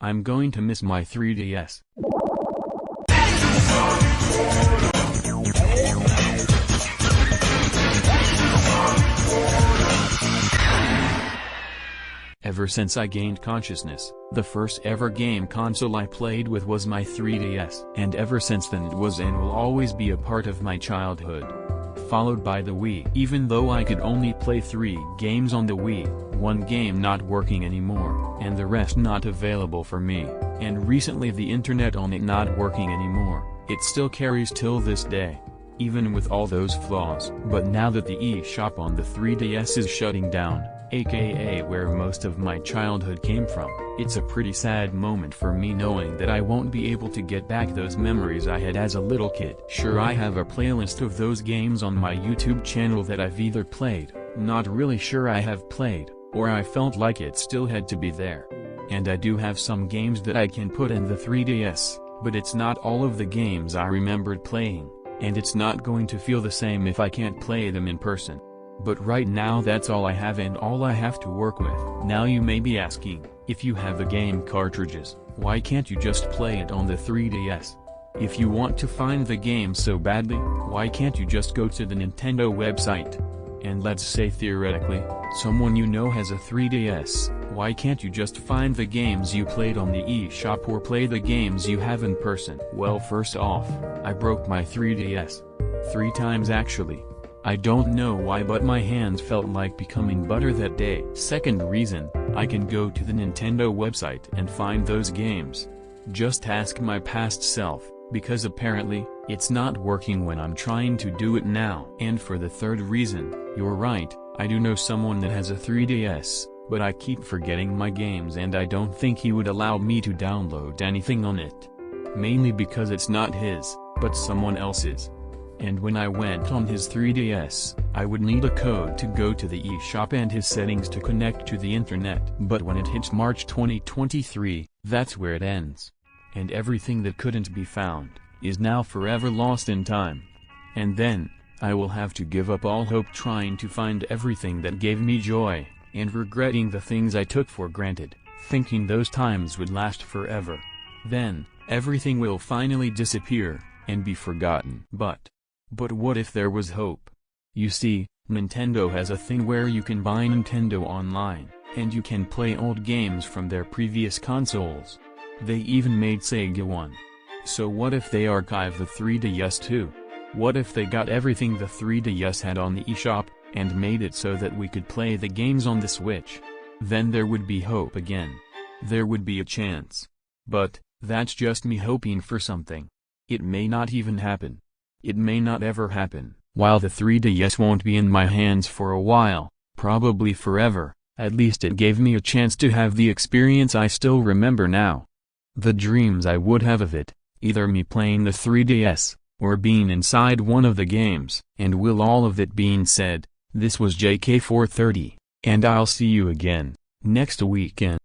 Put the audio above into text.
I'm going to miss my 3DS. Ever since I gained consciousness, the first ever game console I played with was my 3DS. And ever since then it was and will always be a part of my childhood. Followed by the Wii. Even though I could only play 3 games on the Wii, 1 game not working anymore, and the rest not available for me, and recently the internet on it not working anymore, it still carries till this day. Even with all those flaws. But now that the eShop on the 3DS is shutting down, aka where most of my childhood came from, it's a pretty sad moment for me knowing that I won't be able to get back those memories I had as a little kid. Sure, I have a playlist of those games on my YouTube channel that I've either played, not really sure I have played, or I felt like it still had to be there. And I do have some games that I can put in the 3DS, but it's not all of the games I remembered playing, and it's not going to feel the same if I can't play them in person. But right now that's all I have and all I have to work with. Now you may be asking, if you have the game cartridges, why can't you just play it on the 3DS? If you want to find the game so badly, why can't you just go to the Nintendo website? And let's say theoretically, someone you know has a 3DS, why can't you just find the games you played on the eShop or play the games you have in person? Well, first off, I broke my 3DS. 3 times actually. I don't know why, but my hands felt like becoming butter that day. Second reason, I can go to the Nintendo website and find those games. Just ask my past self, because apparently, it's not working when I'm trying to do it now. And for the third reason, you're right, I do know someone that has a 3DS, but I keep forgetting my games and I don't think he would allow me to download anything on it. Mainly because it's not his, but someone else's. And when I went on his 3DS, I would need a code to go to the eShop and his settings to connect to the internet. But when it hits March 2023, that's where it ends. And everything that couldn't be found, is now forever lost in time. And then, I will have to give up all hope trying to find everything that gave me joy, and regretting the things I took for granted, thinking those times would last forever. Then, everything will finally disappear, and be forgotten. But what if there was hope? You see, Nintendo has a thing where you can buy Nintendo Online, and you can play old games from their previous consoles. They even made Sega one. So what if they archive the 3DS too? What if they got everything the 3DS had on the eShop, and made it so that we could play the games on the Switch? Then there would be hope again. There would be a chance. But, that's just me hoping for something. It may not even happen. It may not ever happen. While the 3DS won't be in my hands for a while, probably forever, at least it gave me a chance to have the experience I still remember now. The dreams I would have of it, either me playing the 3DS, or being inside one of the games. And with all of it being said, this was JK430, and I'll see you again, next weekend.